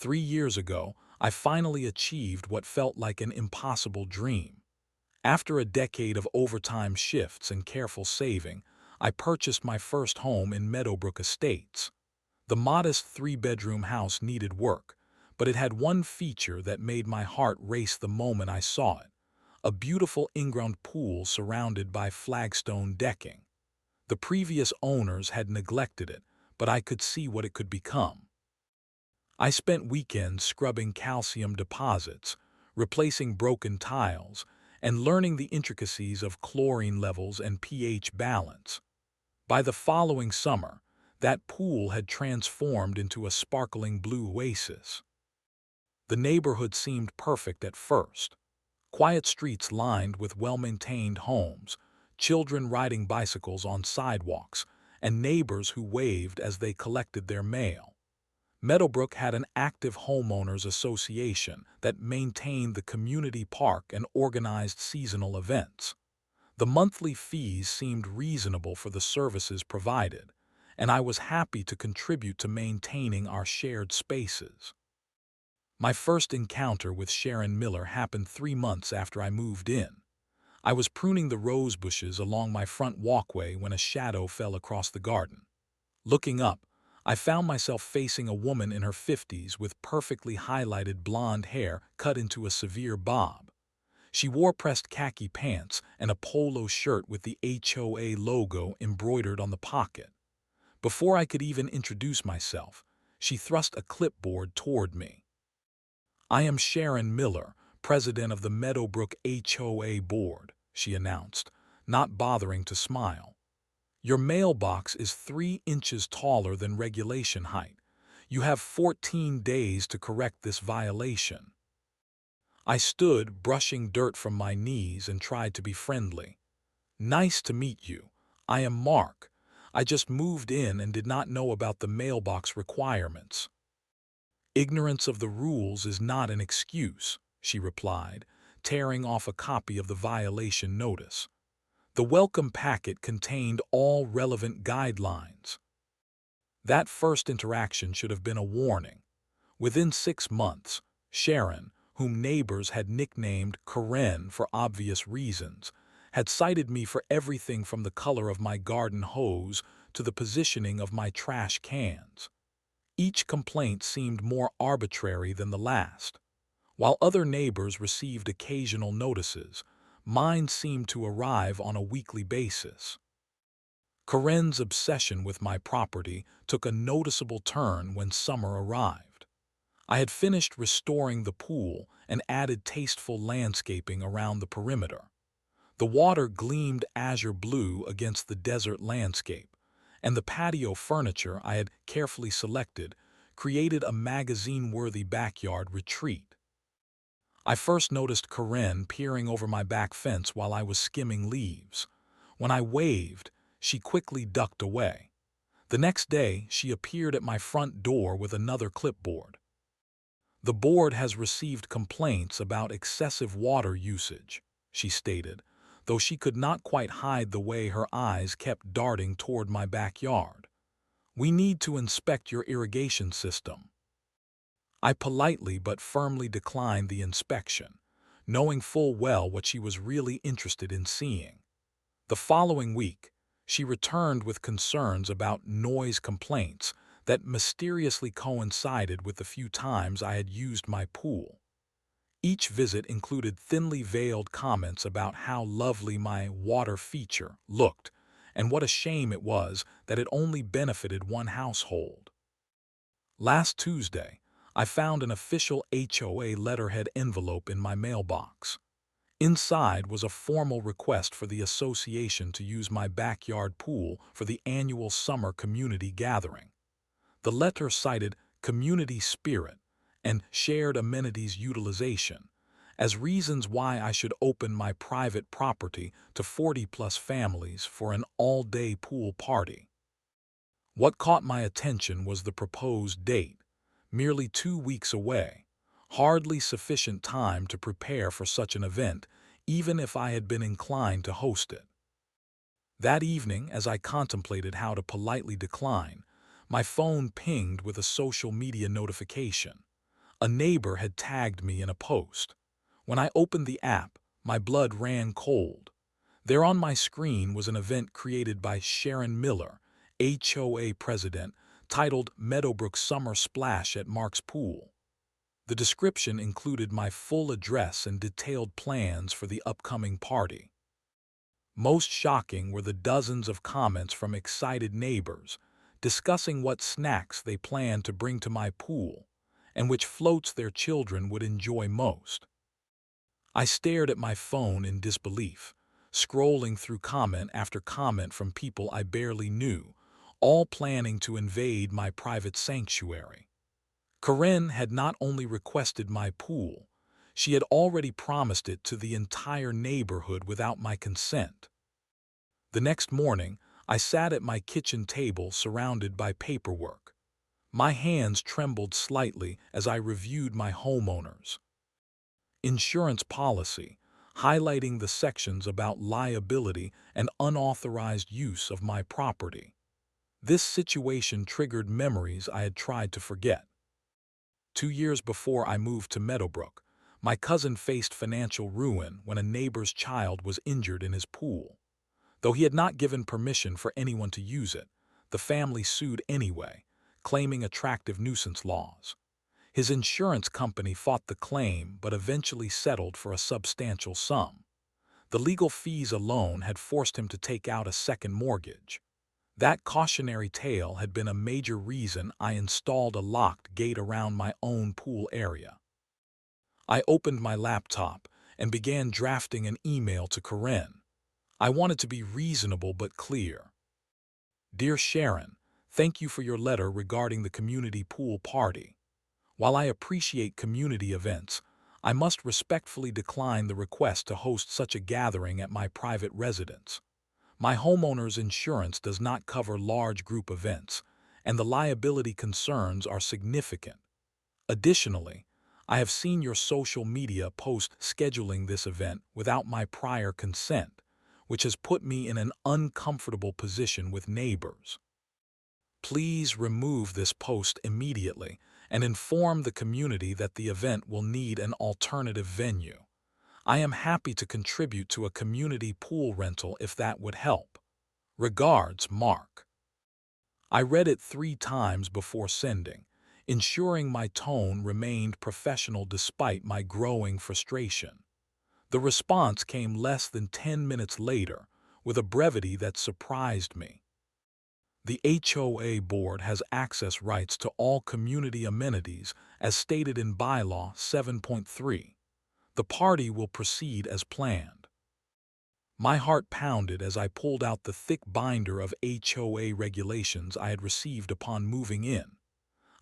3 years ago, I finally achieved what felt like an impossible dream. After a decade of overtime shifts and careful saving, I purchased my first home in Meadowbrook Estates. The modest three-bedroom house needed work, but it had one feature that made my heart race the moment I saw it: a beautiful in-ground pool surrounded by flagstone decking. The previous owners had neglected it, but I could see what it could become. I spent weekends scrubbing calcium deposits, replacing broken tiles, and learning the intricacies of chlorine levels and pH balance. By the following summer, that pool had transformed into a sparkling blue oasis. The neighborhood seemed perfect at first. Quiet streets lined with well-maintained homes, children riding bicycles on sidewalks, and neighbors who waved as they collected their mail. Meadowbrook had an active homeowners association that maintained the community park and organized seasonal events. The monthly fees seemed reasonable for the services provided, and I was happy to contribute to maintaining our shared spaces. My first encounter with Sharon Miller happened 3 months after I moved in. I was pruning the rose bushes along my front walkway when a shadow fell across the garden. Looking up, I found myself facing a woman in her 50s with perfectly highlighted blonde hair cut into a severe bob. She wore pressed khaki pants and a polo shirt with the HOA logo embroidered on the pocket. Before I could even introduce myself, she thrust a clipboard toward me. "I am Sharon Miller, president of the Meadowbrook HOA board," she announced, not bothering to smile. "Your mailbox is 3 inches taller than regulation height. You have 14 days to correct this violation." I stood, brushing dirt from my knees, and tried to be friendly. "Nice to meet you. I am Mark. I just moved in and did not know about the mailbox requirements." "Ignorance of the rules is not an excuse," she replied, tearing off a copy of the violation notice. The welcome packet contained all relevant guidelines. That first interaction should have been a warning. Within 6 months, Sharon, whom neighbors had nicknamed Karen for obvious reasons, had cited me for everything from the color of my garden hose to the positioning of my trash cans. Each complaint seemed more arbitrary than the last. While other neighbors received occasional notices, mine seemed to arrive on a weekly basis. Karen's obsession with my property took a noticeable turn when summer arrived. I had finished restoring the pool and added tasteful landscaping around the perimeter. The water gleamed azure blue against the desert landscape, and the patio furniture I had carefully selected created a magazine-worthy backyard retreat. I first noticed Karen peering over my back fence while I was skimming leaves. When I waved, she quickly ducked away. The next day, she appeared at my front door with another clipboard. "The board has received complaints about excessive water usage," she stated, though she could not quite hide the way her eyes kept darting toward my backyard. "We need to inspect your irrigation system." I politely but firmly declined the inspection, knowing full well what she was really interested in seeing. The following week, she returned with concerns about noise complaints that mysteriously coincided with the few times I had used my pool. Each visit included thinly veiled comments about how lovely my water feature looked and what a shame it was that it only benefited one household. Last Tuesday, I found an official HOA letterhead envelope in my mailbox. Inside was a formal request for the association to use my backyard pool for the annual summer community gathering. The letter cited community spirit and shared amenities utilization as reasons why I should open my private property to 40-plus families for an all-day pool party. What caught my attention was the proposed date, merely 2 weeks away, hardly sufficient time to prepare for such an event, even if I had been inclined to host it. That evening, as I contemplated how to politely decline, my phone pinged with a social media notification. A neighbor had tagged me in a post. When I opened the app, my blood ran cold. There on my screen was an event created by Sharon Miller, HOA president, titled Meadowbrook Summer Splash at Mark's Pool. The description included my full address and detailed plans for the upcoming party. Most shocking were the dozens of comments from excited neighbors discussing what snacks they planned to bring to my pool and which floats their children would enjoy most. I stared at my phone in disbelief, scrolling through comment after comment from people I barely knew, all planning to invade my private sanctuary. Karen had not only requested my pool, she had already promised it to the entire neighborhood without my consent. The next morning, I sat at my kitchen table surrounded by paperwork. My hands trembled slightly as I reviewed my homeowner's insurance policy, highlighting the sections about liability and unauthorized use of my property. This situation triggered memories I had tried to forget. 2 years before I moved to Meadowbrook, my cousin faced financial ruin when a neighbor's child was injured in his pool. Though he had not given permission for anyone to use it, the family sued anyway, claiming attractive nuisance laws. His insurance company fought the claim but eventually settled for a substantial sum. The legal fees alone had forced him to take out a second mortgage. That cautionary tale had been a major reason I installed a locked gate around my own pool area. I opened my laptop and began drafting an email to Karen. I wanted to be reasonable but clear. Dear Sharon, thank you for your letter regarding the community pool party. While I appreciate community events, I must respectfully decline the request to host such a gathering at my private residence. My homeowner's insurance does not cover large group events, and the liability concerns are significant. Additionally, I have seen your social media post scheduling this event without my prior consent, which has put me in an uncomfortable position with neighbors. Please remove this post immediately and inform the community that the event will need an alternative venue. I am happy to contribute to a community pool rental if that would help. Regards, Mark. I read it 3 times before sending, ensuring my tone remained professional despite my growing frustration. The response came less than 10 minutes later, with a brevity that surprised me. The HOA board has access rights to all community amenities as stated in Bylaw 7.3. The party will proceed as planned. My heart pounded as I pulled out the thick binder of HOA regulations I had received upon moving in.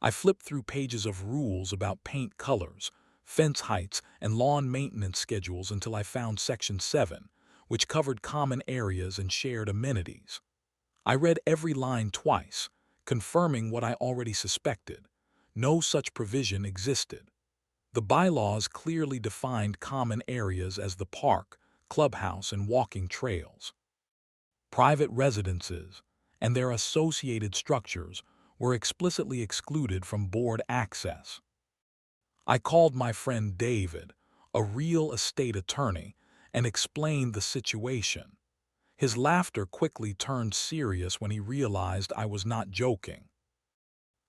I flipped through pages of rules about paint colors, fence heights, and lawn maintenance schedules until I found Section 7, which covered common areas and shared amenities. I read every line twice, confirming what I already suspected. No such provision existed. The bylaws clearly defined common areas as the park, clubhouse, and walking trails. Private residences and their associated structures were explicitly excluded from board access. I called my friend David, a real estate attorney, and explained the situation. His laughter quickly turned serious when he realized I was not joking.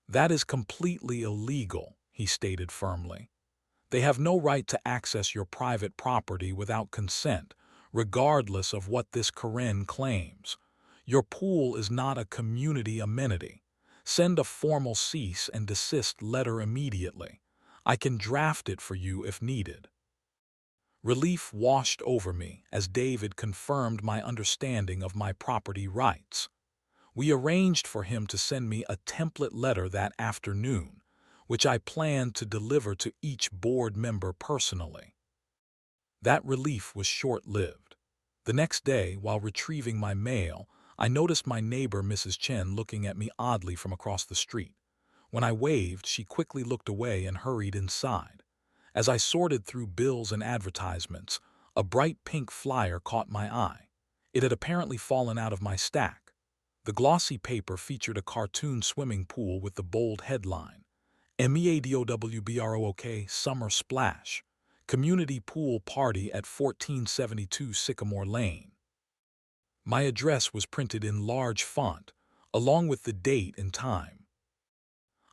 That is completely illegal, he stated firmly. They have no right to access your private property without consent, regardless of what this Karen claims. Your pool is not a community amenity. Send a formal cease and desist letter immediately. I can draft it for you if needed. Relief washed over me as David confirmed my understanding of my property rights. We arranged for him to send me a template letter that afternoon, which I planned to deliver to each board member personally. That relief was short-lived. The next day, while retrieving my mail, I noticed my neighbor Mrs. Chen looking at me oddly from across the street. When I waved, she quickly looked away and hurried inside. As I sorted through bills and advertisements, a bright pink flyer caught my eye. It had apparently fallen out of my stack. The glossy paper featured a cartoon swimming pool with the bold headline, MEADOWBROOK Summer Splash. Community Pool Party at 1472 Sycamore Lane. My address was printed in large font, along with the date and time.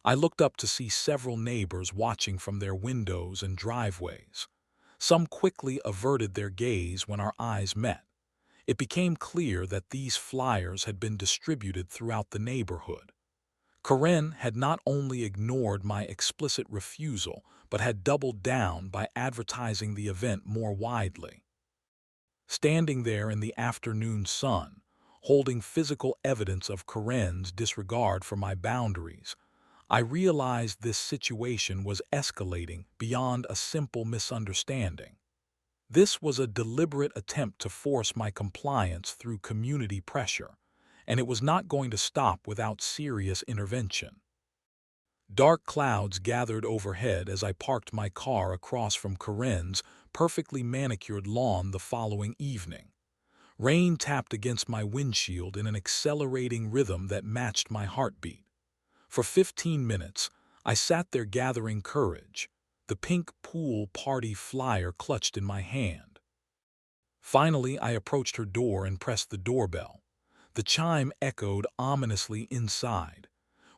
I looked up to see several neighbors watching from their windows and driveways. Some quickly averted their gaze when our eyes met. It became clear that these flyers had been distributed throughout the neighborhood. Karen had not only ignored my explicit refusal, but had doubled down by advertising the event more widely. Standing there in the afternoon sun, holding physical evidence of Karen's disregard for my boundaries, I realized this situation was escalating beyond a simple misunderstanding. This was a deliberate attempt to force my compliance through community pressure, and it was not going to stop without serious intervention. Dark clouds gathered overhead as I parked my car across from Karen's perfectly manicured lawn the following evening. Rain tapped against my windshield in an accelerating rhythm that matched my heartbeat. For 15 minutes, I sat there gathering courage, the pink pool party flyer clutched in my hand. Finally, I approached her door and pressed the doorbell. The chime echoed ominously inside.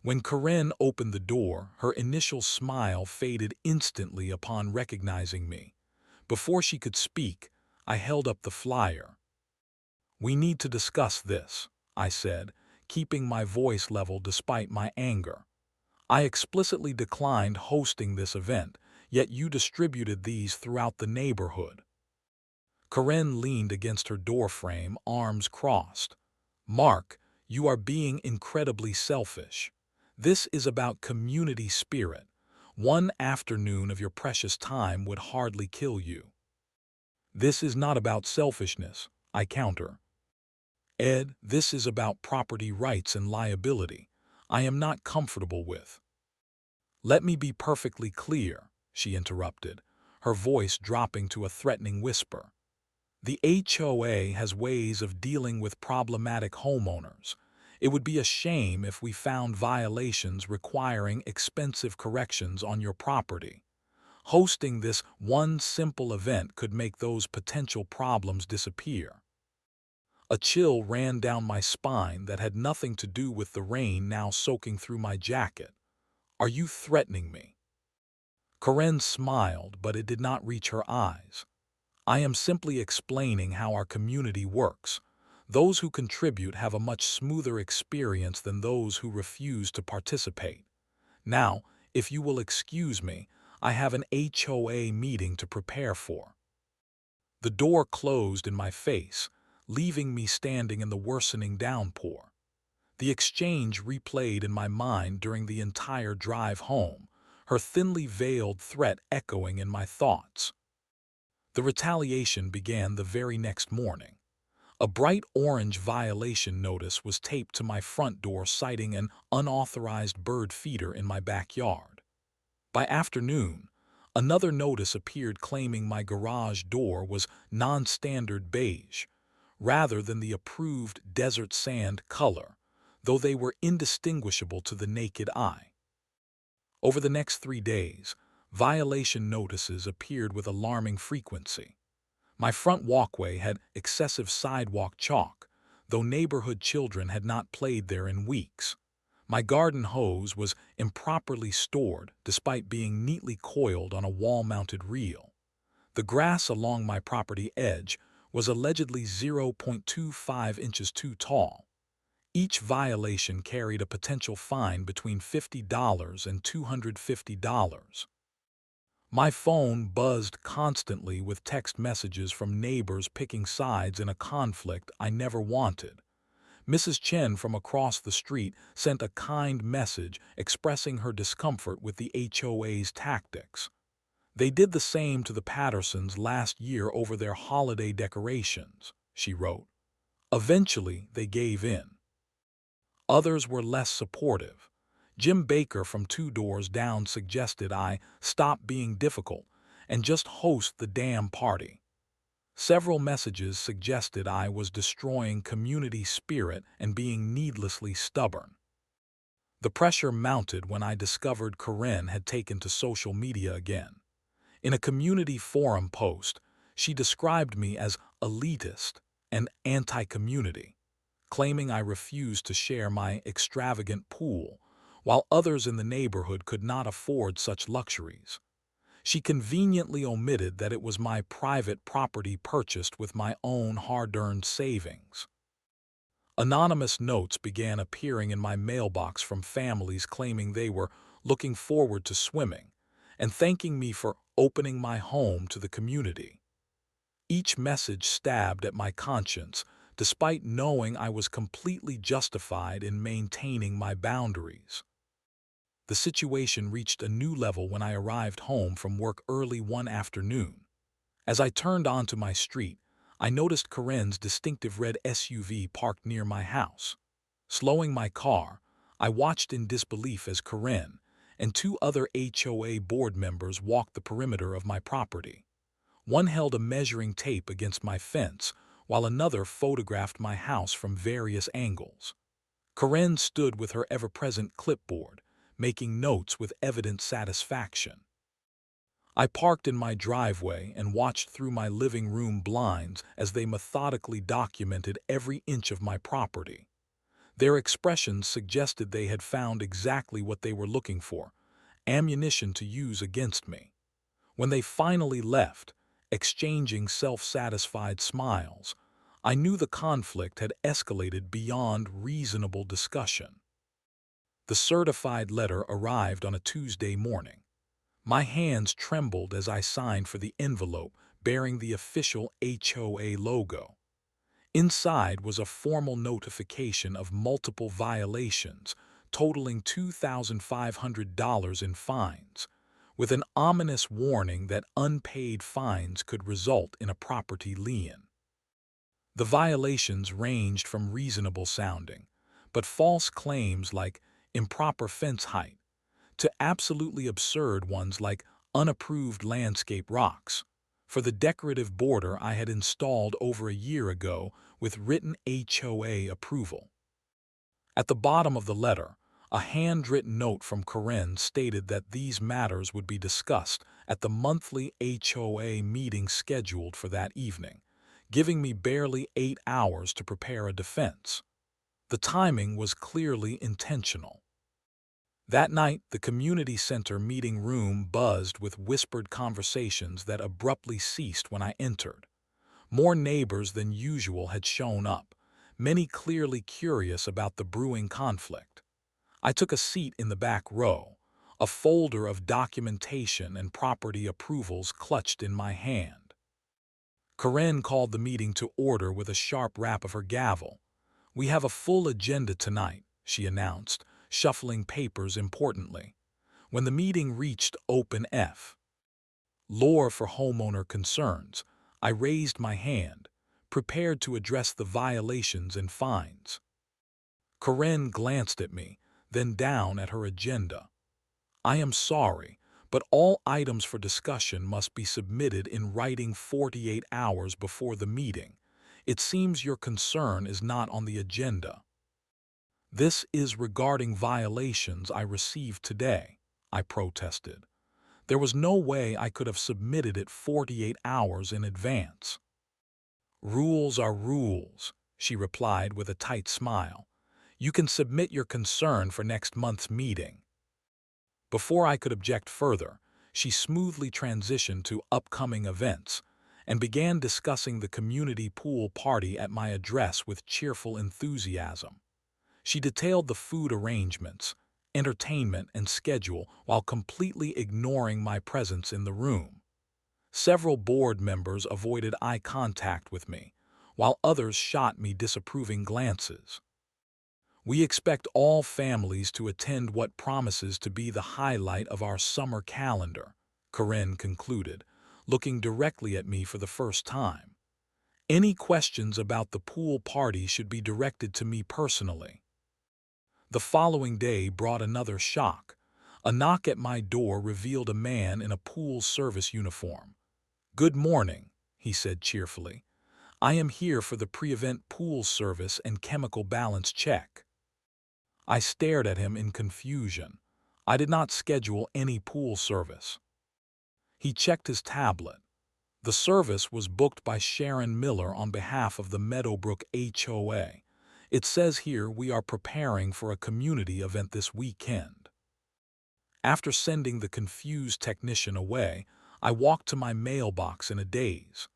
When Karen opened the door, her initial smile faded instantly upon recognizing me. Before she could speak, I held up the flyer. "We need to discuss this," I said, keeping my voice level despite my anger. "I explicitly declined hosting this event, yet you distributed these throughout the neighborhood." Karen leaned against her doorframe, arms crossed. "Mark, you are being incredibly selfish. This is about community spirit. One afternoon of your precious time would hardly kill you." "This is not about selfishness," I counter. "Ed, this is about property rights and liability. I am not comfortable with." "Let me be perfectly clear," she interrupted, her voice dropping to a threatening whisper. "The HOA has ways of dealing with problematic homeowners. It would be a shame if we found violations requiring expensive corrections on your property. Hosting this one simple event could make those potential problems disappear." A chill ran down my spine that had nothing to do with the rain now soaking through my jacket. "Are you threatening me?" Karen smiled, but it did not reach her eyes. "I am simply explaining how our community works. Those who contribute have a much smoother experience than those who refuse to participate. Now, if you will excuse me, I have an HOA meeting to prepare for." The door closed in my face, leaving me standing in the worsening downpour. The exchange replayed in my mind during the entire drive home, her thinly veiled threat echoing in my thoughts. The retaliation began the very next morning. A bright orange violation notice was taped to my front door citing an unauthorized bird feeder in my backyard. By afternoon, another notice appeared claiming my garage door was non-standard beige, rather than the approved desert sand color, though they were indistinguishable to the naked eye. Over the next 3 days, violation notices appeared with alarming frequency. My front walkway had excessive sidewalk chalk, though neighborhood children had not played there in weeks. My garden hose was improperly stored despite being neatly coiled on a wall-mounted reel. The grass along my property edge was allegedly 0.25 inches too tall. Each violation carried a potential fine between $50 and $250. My phone buzzed constantly with text messages from neighbors picking sides in a conflict I never wanted. Mrs. Chen from across the street sent a kind message expressing her discomfort with the HOA's tactics. "They did the same to the Pattersons last year over their holiday decorations," she wrote. "Eventually, they gave in." Others were less supportive. Jim Baker from 2 doors down suggested I stop being difficult and just host the damn party. Several messages suggested I was destroying community spirit and being needlessly stubborn. The pressure mounted when I discovered Karen had taken to social media again. In a community forum post, she described me as elitist and anti-community, claiming I refused to share my extravagant pool, while others in the neighborhood could not afford such luxuries. She conveniently omitted that it was my private property purchased with my own hard-earned savings. Anonymous notes began appearing in my mailbox from families claiming they were looking forward to swimming and thanking me for opening my home to the community. Each message stabbed at my conscience, despite knowing I was completely justified in maintaining my boundaries. The situation reached a new level when I arrived home from work early one afternoon. As I turned onto my street, I noticed Karen's distinctive red SUV parked near my house. Slowing my car, I watched in disbelief as Karen and two other HOA board members walked the perimeter of my property. One held a measuring tape against my fence, while another photographed my house from various angles. Karen stood with her ever-present clipboard, making notes with evident satisfaction. I parked in my driveway and watched through my living room blinds as they methodically documented every inch of my property. Their expressions suggested they had found exactly what they were looking for, ammunition to use against me. When they finally left, exchanging self-satisfied smiles, I knew the conflict had escalated beyond reasonable discussion. The certified letter arrived on a Tuesday morning. My hands trembled as I signed for the envelope bearing the official HOA logo. Inside was a formal notification of multiple violations, totaling $2,500 in fines, with an ominous warning that unpaid fines could result in a property lien. The violations ranged from reasonable sounding, but false claims like improper fence height, to absolutely absurd ones like unapproved landscape rocks, for the decorative border I had installed over a year ago with written HOA approval. At the bottom of the letter, a handwritten note from Karen stated that these matters would be discussed at the monthly HOA meeting scheduled for that evening, giving me barely 8 hours to prepare a defense. The timing was clearly intentional. That night, the community center meeting room buzzed with whispered conversations that abruptly ceased when I entered. More neighbors than usual had shown up, many clearly curious about the brewing conflict. I took a seat in the back row, a folder of documentation and property approvals clutched in my hand. Karen called the meeting to order with a sharp rap of her gavel. "We have a full agenda tonight," she announced, shuffling papers importantly. When the meeting reached open F. Law for homeowner concerns, I raised my hand, prepared to address the violations and fines. Karen glanced at me, then down at her agenda. "I am sorry, but all items for discussion must be submitted in writing 48 hours before the meeting. It seems your concern is not on the agenda." "This is regarding violations I received today," I protested. "There was no way I could have submitted it 48 hours in advance." "Rules are rules," she replied with a tight smile. "You can submit your concern for next month's meeting." Before I could object further, she smoothly transitioned to upcoming events and began discussing the community pool party at my address with cheerful enthusiasm. She detailed the food arrangements, entertainment, and schedule while completely ignoring my presence in the room. Several board members avoided eye contact with me, while others shot me disapproving glances. "We expect all families to attend what promises to be the highlight of our summer calendar," Karen concluded, looking directly at me for the first time. "Any questions about the pool party should be directed to me personally." The following day brought another shock. A knock at my door revealed a man in a pool service uniform. "Good morning," he said cheerfully. "I am here for the pre-event pool service and chemical balance check." I stared at him in confusion. I did not schedule any pool service. He checked his tablet. The service was booked by Sharon Miller on behalf of the Meadowbrook HOA. It says here we are preparing for a community event this weekend. After sending the confused technician away, I walked to my mailbox in a daze.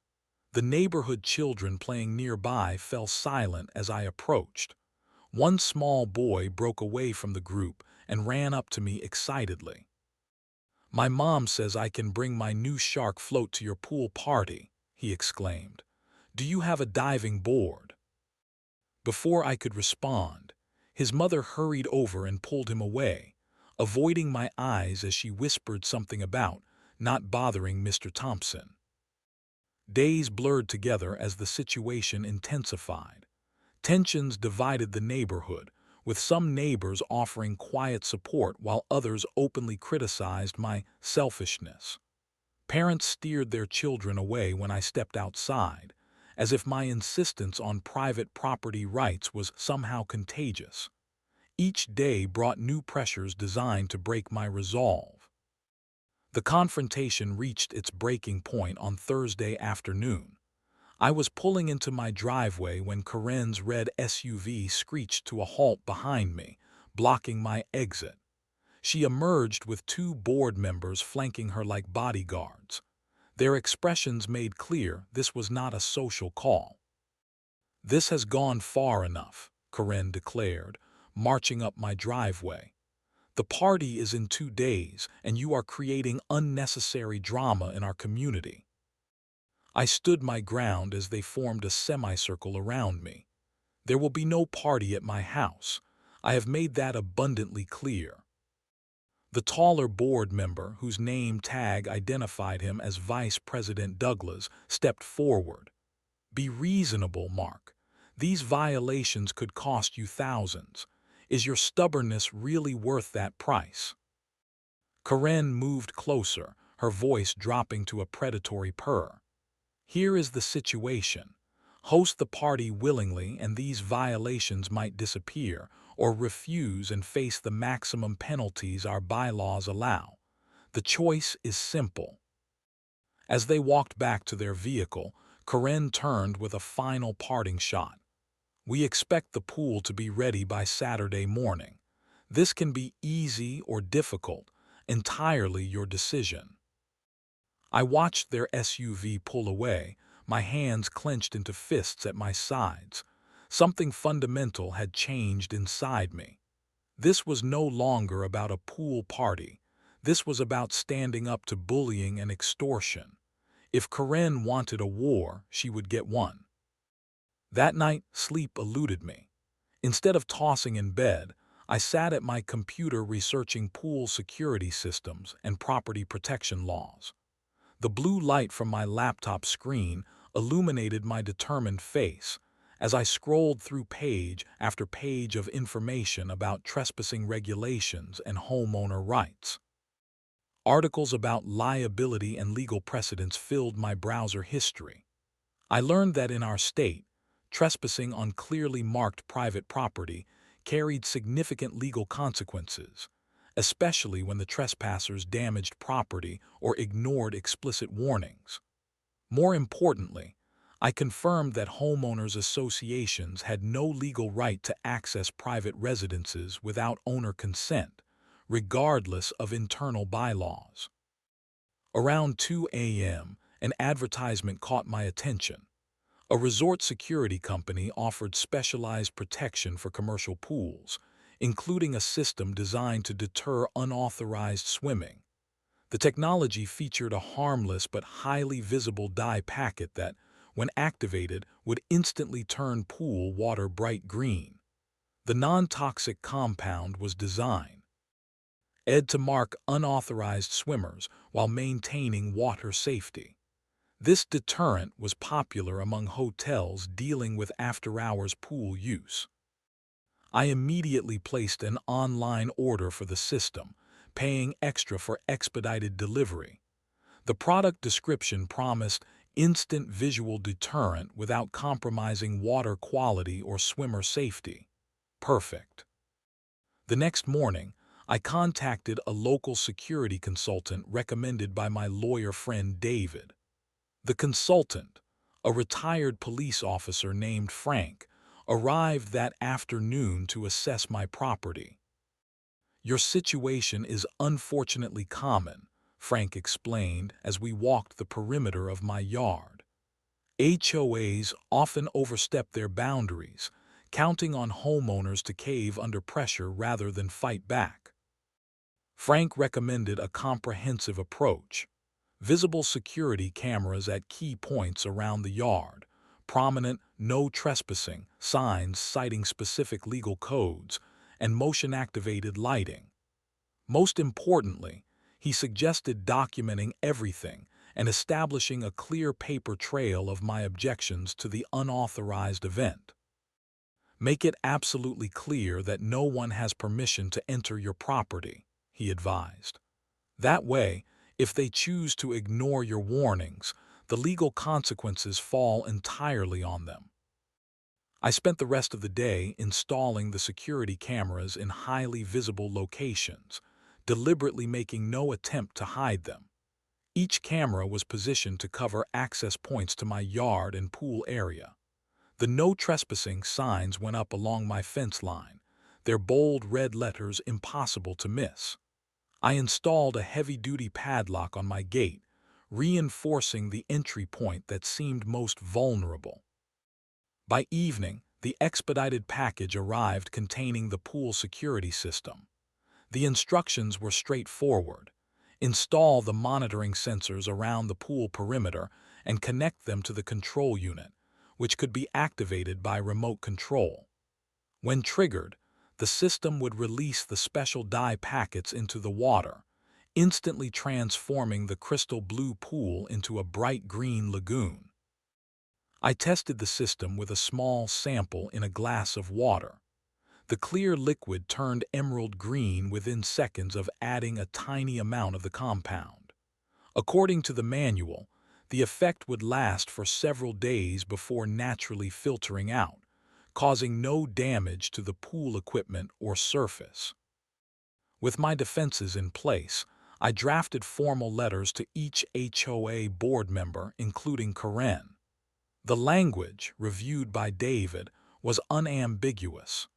The neighborhood children playing nearby fell silent as I approached. One small boy broke away from the group and ran up to me excitedly. "My mom says I can bring my new shark float to your pool party," he exclaimed. "Do you have a diving board?" Before I could respond, his mother hurried over and pulled him away, avoiding my eyes as she whispered something about not bothering Mr. Thompson. Days blurred together as the situation intensified. Tensions divided the neighborhood, with some neighbors offering quiet support while others openly criticized my selfishness. Parents steered their children away when I stepped outside, as if my insistence on private property rights was somehow contagious. Each day brought new pressures designed to break my resolve. The confrontation reached its breaking point on Thursday afternoon. I was pulling into my driveway when Karen's red SUV screeched to a halt behind me, blocking my exit. She emerged with two board members flanking her like bodyguards. Their expressions made clear this was not a social call. "This has gone far enough," Karen declared, marching up my driveway. "The party is in 2 days, and you are creating unnecessary drama in our community." I stood my ground as they formed a semicircle around me. "There will be no party at my house. I have made that abundantly clear." The taller board member, whose name tag identified him as Vice President Douglas, stepped forward. "Be reasonable, Mark. These violations could cost you thousands. Is your stubbornness really worth that price?" Karen moved closer, her voice dropping to a predatory purr. "Here is the situation. Host the party willingly and these violations might disappear, or refuse and face the maximum penalties our bylaws allow. The choice is simple." As they walked back to their vehicle, Karen turned with a final parting shot. "We expect the pool to be ready by Saturday morning. This can be easy or difficult, entirely your decision." I watched their SUV pull away, my hands clenched into fists at my sides. Something fundamental had changed inside me. This was no longer about a pool party. This was about standing up to bullying and extortion. If Karen wanted a war, she would get one. That night, sleep eluded me. Instead of tossing in bed, I sat at my computer researching pool security systems and property protection laws. The blue light from my laptop screen illuminated my determined face as I scrolled through page after page of information about trespassing regulations and homeowner rights. Articles about liability and legal precedents filled my browser history. I learned that in our state, trespassing on clearly marked private property carried significant legal consequences, especially when the trespassers damaged property or ignored explicit warnings. More importantly, I confirmed that homeowners associations had no legal right to access private residences without owner consent, regardless of internal bylaws. Around 2 a.m., an advertisement caught my attention. A resort security company offered specialized protection for commercial pools, including a system designed to deter unauthorized swimming. The technology featured a harmless but highly visible dye packet that, when activated, would instantly turn pool water bright green. The non-toxic compound was designed to mark unauthorized swimmers while maintaining water safety. This deterrent was popular among hotels dealing with after-hours pool use. I immediately placed an online order for the system, paying extra for expedited delivery. The product description promised instant visual deterrent without compromising water quality or swimmer safety. Perfect. The next morning, I contacted a local security consultant recommended by my lawyer friend David. The consultant, a retired police officer named Frank, arrived that afternoon to assess my property. "Your situation is unfortunately common," Frank explained as we walked the perimeter of my yard. HOAs often overstep their boundaries, counting on homeowners to cave under pressure rather than fight back. Frank recommended a comprehensive approach: visible security cameras at key points around the yard, prominent "no trespassing" signs citing specific legal codes, and motion-activated lighting. Most importantly, he suggested documenting everything and establishing a clear paper trail of my objections to the unauthorized event. "Make it absolutely clear that no one has permission to enter your property," he advised. "That way, if they choose to ignore your warnings, the legal consequences fall entirely on them." I spent the rest of the day installing the security cameras in highly visible locations, deliberately making no attempt to hide them. Each camera was positioned to cover access points to my yard and pool area. The "no trespassing" signs went up along my fence line, their bold red letters impossible to miss. I installed a heavy-duty padlock on my gate, reinforcing the entry point that seemed most vulnerable. By evening, the expedited package arrived containing the pool security system. The instructions were straightforward: install the monitoring sensors around the pool perimeter and connect them to the control unit, which could be activated by remote control. When triggered, the system would release the special dye packets into the water, instantly transforming the crystal blue pool into a bright green lagoon. I tested the system with a small sample in a glass of water. The clear liquid turned emerald green within seconds of adding a tiny amount of the compound. According to the manual, the effect would last for several days before naturally filtering out, causing no damage to the pool equipment or surface. With my defenses in place, I drafted formal letters to each HOA board member, including Karen. The language, reviewed by David, was unambiguous.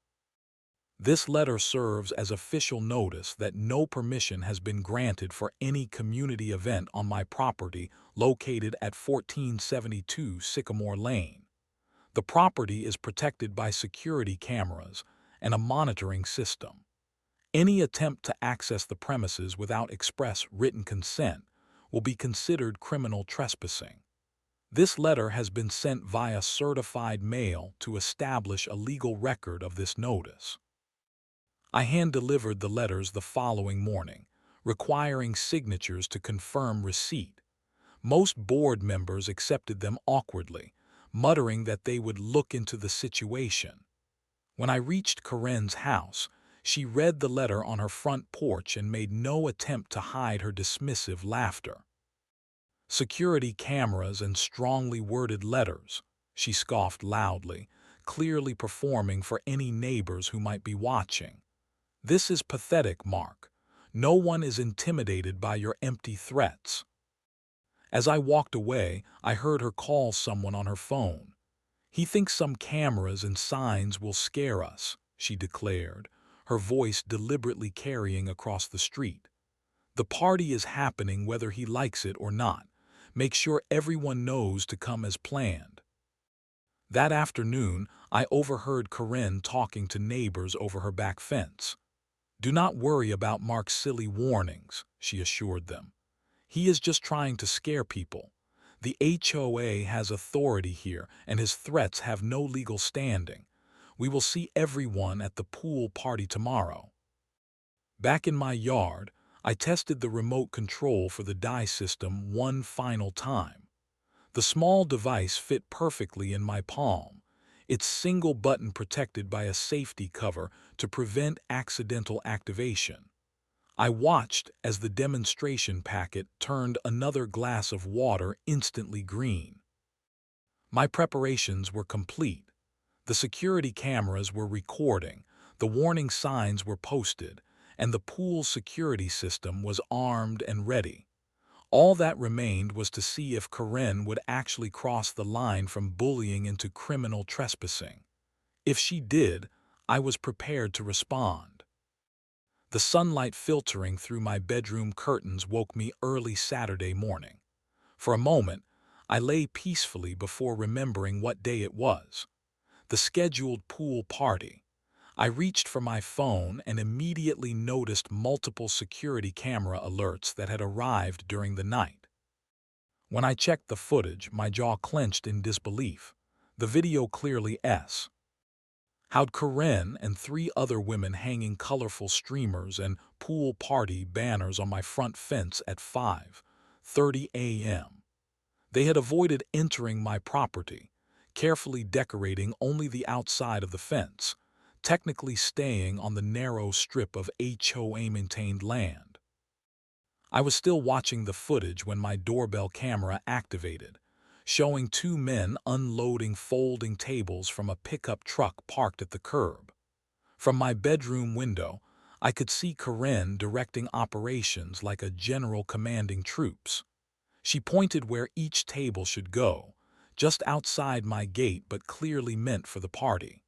"This letter serves as official notice that no permission has been granted for any community event on my property located at 1472 Sycamore Lane. The property is protected by security cameras and a monitoring system. Any attempt to access the premises without express written consent will be considered criminal trespassing. This letter has been sent via certified mail to establish a legal record of this notice." I hand-delivered the letters the following morning, requiring signatures to confirm receipt. Most board members accepted them awkwardly, muttering that they would look into the situation. When I reached Karen's house, she read the letter on her front porch and made no attempt to hide her dismissive laughter. "Security cameras and strongly worded letters," she scoffed loudly, clearly performing for any neighbors who might be watching. "This is pathetic, Mark. No one is intimidated by your empty threats." As I walked away, I heard her call someone on her phone. "He thinks some cameras and signs will scare us," she declared, her voice deliberately carrying across the street. "The party is happening whether he likes it or not. Make sure everyone knows to come as planned." That afternoon, I overheard Karen talking to neighbors over her back fence. "Do not worry about Mark's silly warnings," she assured them. "He is just trying to scare people. The HOA has authority here, and his threats have no legal standing. We will see everyone at the pool party tomorrow." Back in my yard, I tested the remote control for the dye system one final time. The small device fit perfectly in my palm, its single button protected by a safety cover to prevent accidental activation. I watched as the demonstration packet turned another glass of water instantly green. My preparations were complete. The security cameras were recording, The warning signs were posted, and the pool's security system was armed and ready. All that remained was to see if Karen would actually cross the line from bullying into criminal trespassing. If she did, I was prepared to respond. The sunlight filtering through my bedroom curtains woke me early Saturday morning. For a moment, I lay peacefully before remembering what day it was. The scheduled pool party. I reached for my phone and immediately noticed multiple security camera alerts that had arrived during the night. When I checked the footage, my jaw clenched in disbelief. The video clearly how'd Karen and three other women hanging colorful streamers and pool party banners on my front fence at 5:30 a.m. They had avoided entering my property, carefully decorating only the outside of the fence, technically staying on the narrow strip of HOA-maintained land. I was still watching the footage when my doorbell camera activated, showing two men unloading folding tables from a pickup truck parked at the curb. From my bedroom window, I could see Karen directing operations like a general commanding troops. She pointed where each table should go, just outside my gate but clearly meant for the party.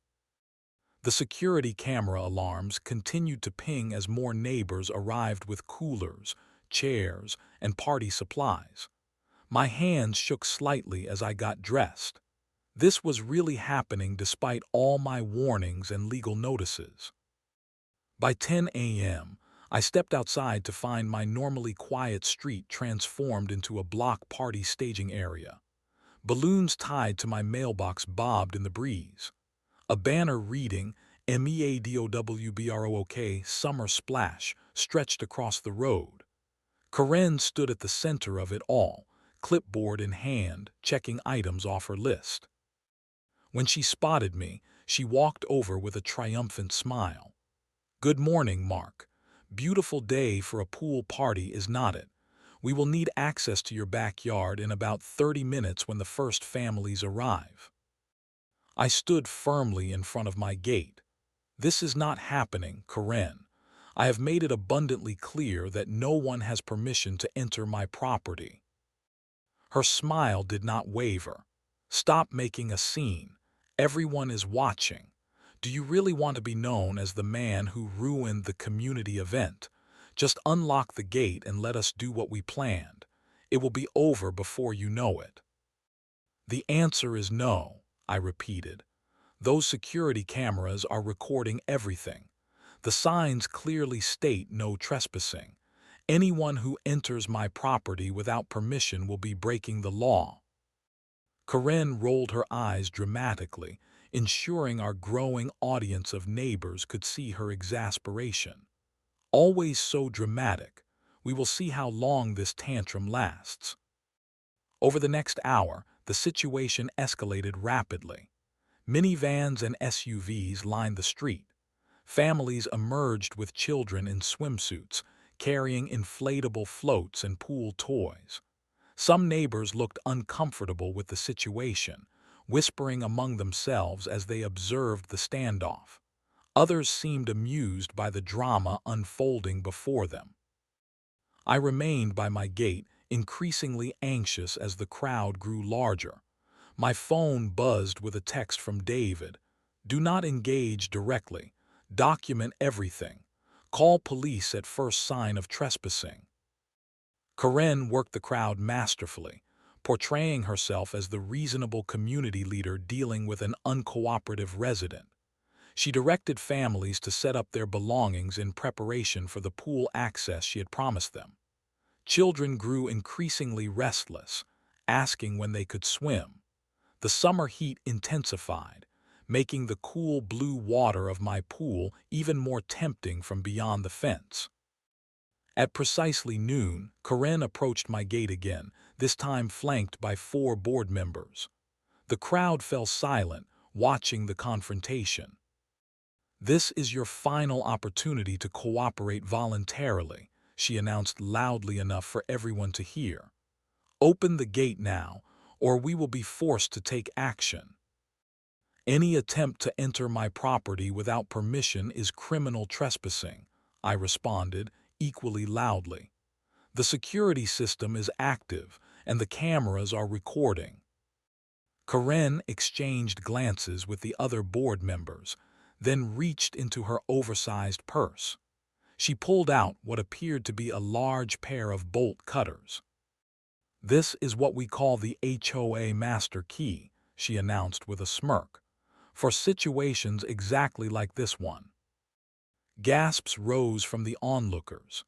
The security camera alarms continued to ping as more neighbors arrived with coolers, chairs, and party supplies. My hands shook slightly as I got dressed. This was really happening despite all my warnings and legal notices. By 10 a.m., I stepped outside to find my normally quiet street transformed into a block party staging area. Balloons tied to my mailbox bobbed in the breeze. A banner reading MEADOWBROOK Summer Splash stretched across the road. Karen stood at the center of it all, clipboard in hand, checking items off her list. When she spotted me, she walked over with a triumphant smile. "Good morning, Mark. Beautiful day for a pool party, is not it? We will need access to your backyard in about 30 minutes when the first families arrive." I stood firmly in front of my gate. "This is not happening, Karen. I have made it abundantly clear that no one has permission to enter my property." Her smile did not waver. "Stop making a scene. Everyone is watching. Do you really want to be known as the man who ruined the community event? Just unlock the gate and let us do what we planned. It will be over before you know it." "The answer is no," I repeated. "Those security cameras are recording everything. The signs clearly state no trespassing. Anyone who enters my property without permission will be breaking the law." Karen rolled her eyes dramatically, ensuring our growing audience of neighbors could see her exasperation. "Always so dramatic. We will see how long this tantrum lasts." Over the next hour, the situation escalated rapidly. Minivans and SUVs lined the street. Families emerged with children in swimsuits, carrying inflatable floats and pool toys. Some neighbors looked uncomfortable with the situation, whispering among themselves as they observed the standoff. Others seemed amused by the drama unfolding before them. I remained by my gate, increasingly anxious as the crowd grew larger. My phone buzzed with a text from David. "Do not engage directly. Document everything. Call police at first sign of trespassing." Karen worked the crowd masterfully, portraying herself as the reasonable community leader dealing with an uncooperative resident. She directed families to set up their belongings in preparation for the pool access she had promised them. Children grew increasingly restless, asking when they could swim. The summer heat intensified, making the cool blue water of my pool even more tempting from beyond the fence. At precisely noon, Karen approached my gate again, this time flanked by 4 board members. The crowd fell silent, watching the confrontation. "This is your final opportunity to cooperate voluntarily," she announced loudly enough for everyone to hear. "Open the gate now, or we will be forced to take action." Any attempt to enter my property without permission is criminal trespassing, I responded, equally loudly. The security system is active, and the cameras are recording. Karen exchanged glances with the other board members, then reached into her oversized purse. She pulled out what appeared to be a large pair of bolt cutters. "This is what we call the HOA master key," she announced with a smirk, "for situations exactly like this one." Gasps rose from the onlookers.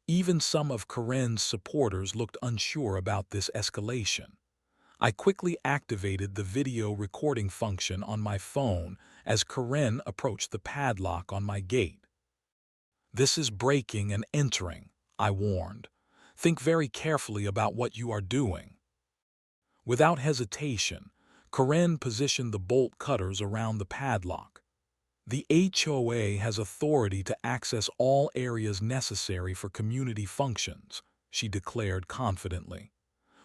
Even some of Karen's supporters looked unsure about this escalation. I quickly activated the video recording function on my phone as Karen approached the padlock on my gate. "This is breaking and entering," I warned. "Think very carefully about what you are doing." Without hesitation, Karen positioned the bolt cutters around the padlock. "The HOA has authority to access all areas necessary for community functions," she declared confidently.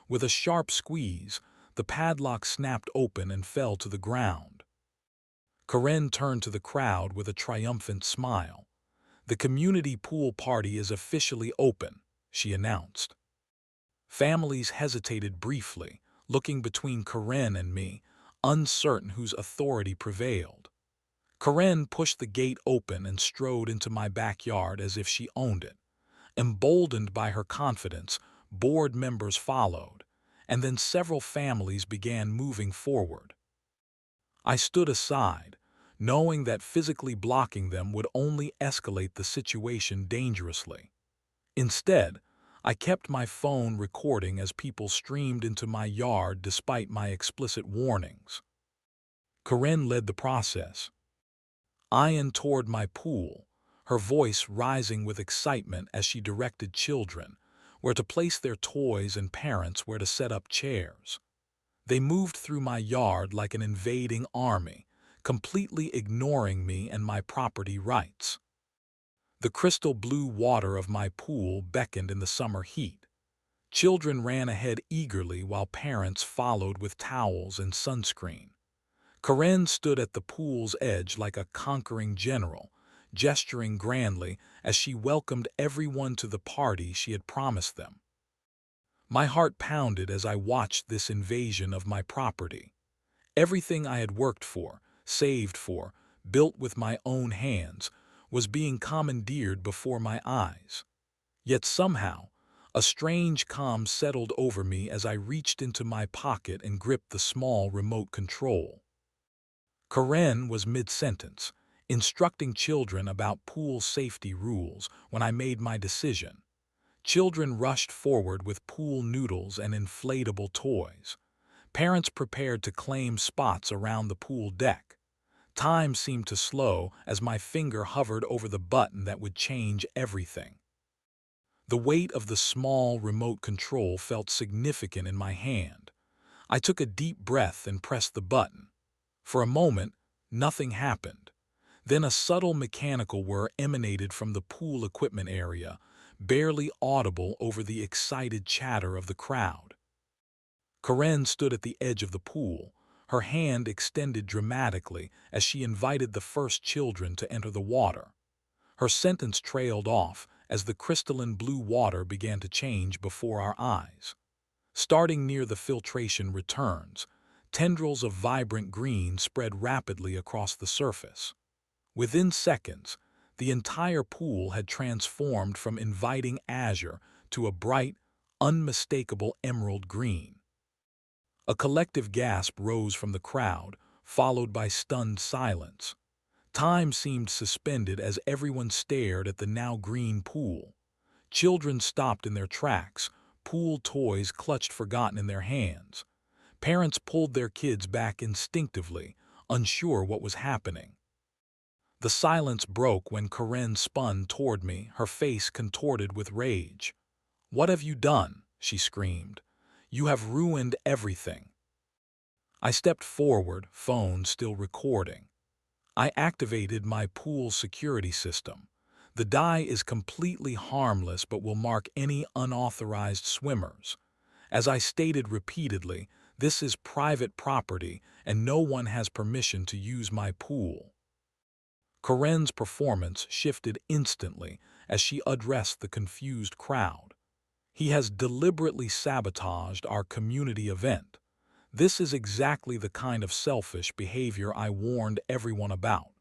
With a sharp squeeze, the padlock snapped open and fell to the ground. Karen turned to the crowd with a triumphant smile. "The community pool party is officially open," she announced. Families hesitated briefly, looking between Karen and me, uncertain whose authority prevailed. Karen pushed the gate open and strode into my backyard as if she owned it. Emboldened by her confidence, board members followed, and then several families began moving forward. I stood aside, knowing that physically blocking them would only escalate the situation dangerously. Instead, I kept my phone recording as people streamed into my yard despite my explicit warnings. Karen led the process, eyeing toward my pool, her voice rising with excitement as she directed children where to place their toys and parents where to set up chairs. They moved through my yard like an invading army, completely ignoring me and my property rights. The crystal blue water of my pool beckoned in the summer heat. Children ran ahead eagerly while parents followed with towels and sunscreen. Karen stood at the pool's edge like a conquering general, gesturing grandly as she welcomed everyone to the party she had promised them. My heart pounded as I watched this invasion of my property. Everything I had worked for, saved for, built with my own hands, was being commandeered before my eyes. Yet somehow, a strange calm settled over me as I reached into my pocket and gripped the small remote control. Karen was mid-sentence, instructing children about pool safety rules when I made my decision. Children rushed forward with pool noodles and inflatable toys. Parents prepared to claim spots around the pool deck. Time seemed to slow as my finger hovered over the button that would change everything. The weight of the small remote control felt significant in my hand. I took a deep breath and pressed the button. For a moment, nothing happened. Then a subtle mechanical whir emanated from the pool equipment area, barely audible over the excited chatter of the crowd. Karen stood at the edge of the pool, her hand extended dramatically as she invited the first children to enter the water. Her sentence trailed off as the crystalline blue water began to change before our eyes. Starting near the filtration returns, tendrils of vibrant green spread rapidly across the surface. Within seconds, the entire pool had transformed from inviting azure to a bright, unmistakable emerald green. A collective gasp rose from the crowd, followed by stunned silence. Time seemed suspended as everyone stared at the now green pool. Children stopped in their tracks, pool toys clutched forgotten in their hands. Parents pulled their kids back instinctively, unsure what was happening. The silence broke when Karen spun toward me, her face contorted with rage. "What have you done?" she screamed. "You have ruined everything." I stepped forward, phone still recording. I activated my pool security system. The dye is completely harmless but will mark any unauthorized swimmers. As I stated repeatedly, This is private property and no one has permission to use my pool. Karen's performance shifted instantly as she addressed the confused crowd. He has deliberately sabotaged our community event. This is exactly the kind of selfish behavior I warned everyone about.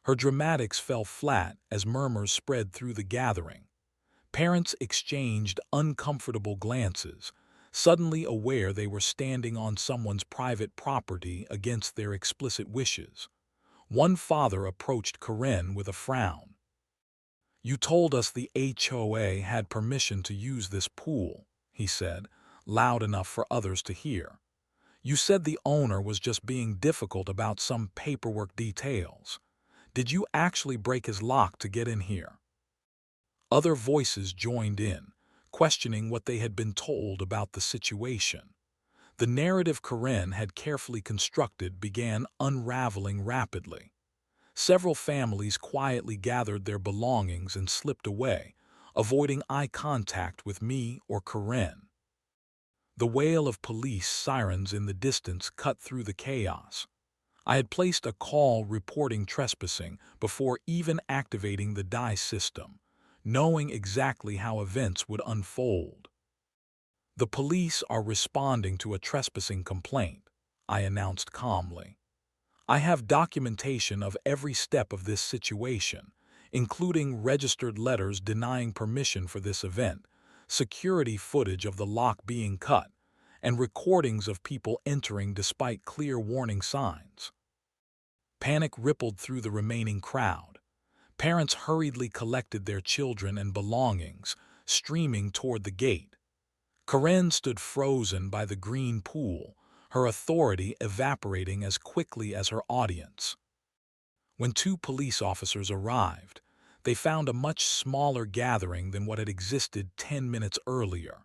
Her dramatics fell flat as murmurs spread through the gathering. Parents exchanged uncomfortable glances, suddenly aware they were standing on someone's private property against their explicit wishes. One father approached Karen with a frown. "You told us the HOA had permission to use this pool," he said, loud enough for others to hear. "You said the owner was just being difficult about some paperwork details. Did you actually break his lock to get in here?" Other voices joined in, questioning what they had been told about the situation. The narrative Karen had carefully constructed began unraveling rapidly. Several families quietly gathered their belongings and slipped away, avoiding eye contact with me or Karen. The wail of police sirens in the distance cut through the chaos. I had placed a call reporting trespassing before even activating the DICE system, knowing exactly how events would unfold. "The police are responding to a trespassing complaint," I announced calmly. "I have documentation of every step of this situation, including registered letters denying permission for this event, security footage of the lock being cut, and recordings of people entering despite clear warning signs." Panic rippled through the remaining crowd. Parents hurriedly collected their children and belongings, streaming toward the gate. Karen stood frozen by the green pool, her authority evaporating as quickly as her audience. When two police officers arrived, they found a much smaller gathering than what had existed 10 minutes earlier.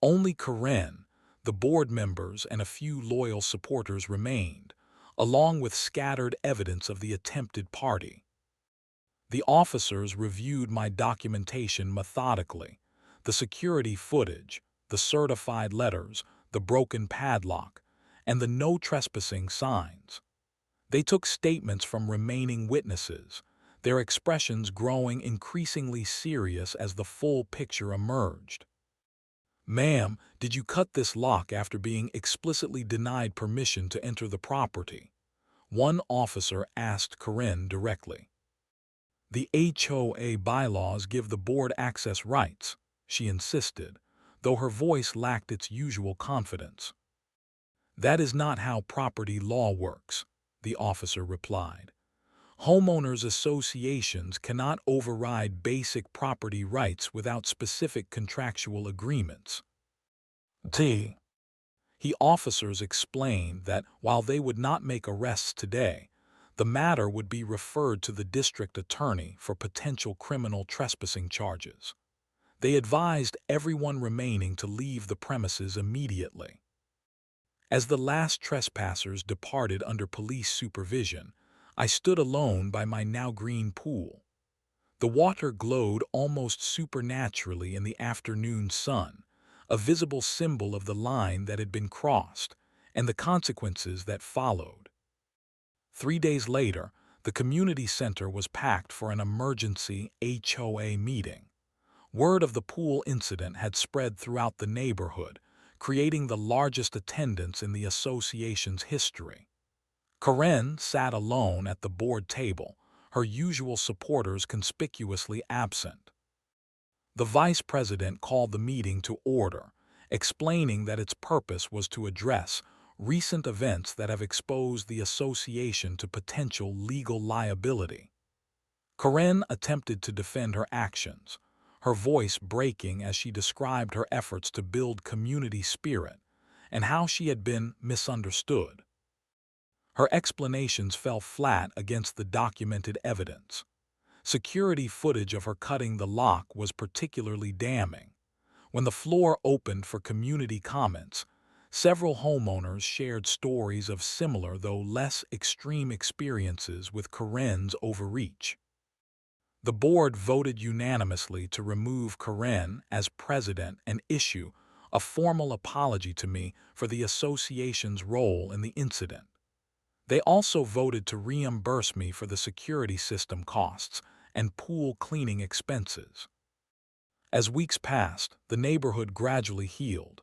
Only Karen, the board members, and a few loyal supporters remained, along with scattered evidence of the attempted party. The officers reviewed my documentation methodically, the security footage, the certified letters, the broken padlock, and the no trespassing signs. They took statements from remaining witnesses, their expressions growing increasingly serious as the full picture emerged. "Ma'am, did you cut this lock after being explicitly denied permission to enter the property?" one officer asked Karen directly. "The HOA bylaws give the board access rights," she insisted, though her voice lacked its usual confidence. "That is not how property law works," the officer replied. "Homeowners associations cannot override basic property rights without specific contractual agreements." The officers explained that while they would not make arrests today, the matter would be referred to the district attorney for potential criminal trespassing charges. They advised everyone remaining to leave the premises immediately. As the last trespassers departed under police supervision, I stood alone by my now green pool. The water glowed almost supernaturally in the afternoon sun, a visible symbol of the line that had been crossed and the consequences that followed. 3 days later, the community center was packed for an emergency HOA meeting. Word of the pool incident had spread throughout the neighborhood, creating the largest attendance in the association's history. Karen sat alone at the board table, her usual supporters conspicuously absent. The vice president called the meeting to order, explaining that its purpose was to address recent events that have exposed the association to potential legal liability. Karen attempted to defend her actions, her voice breaking as she described her efforts to build community spirit and how she had been misunderstood. Her explanations fell flat against the documented evidence. Security footage of her cutting the lock was particularly damning. When the floor opened for community comments, several homeowners shared stories of similar though less extreme experiences with Karen's overreach. The board voted unanimously to remove Karen as president and issue a formal apology to me for the association's role in the incident. They also voted to reimburse me for the security system costs and pool cleaning expenses. As weeks passed, the neighborhood gradually healed.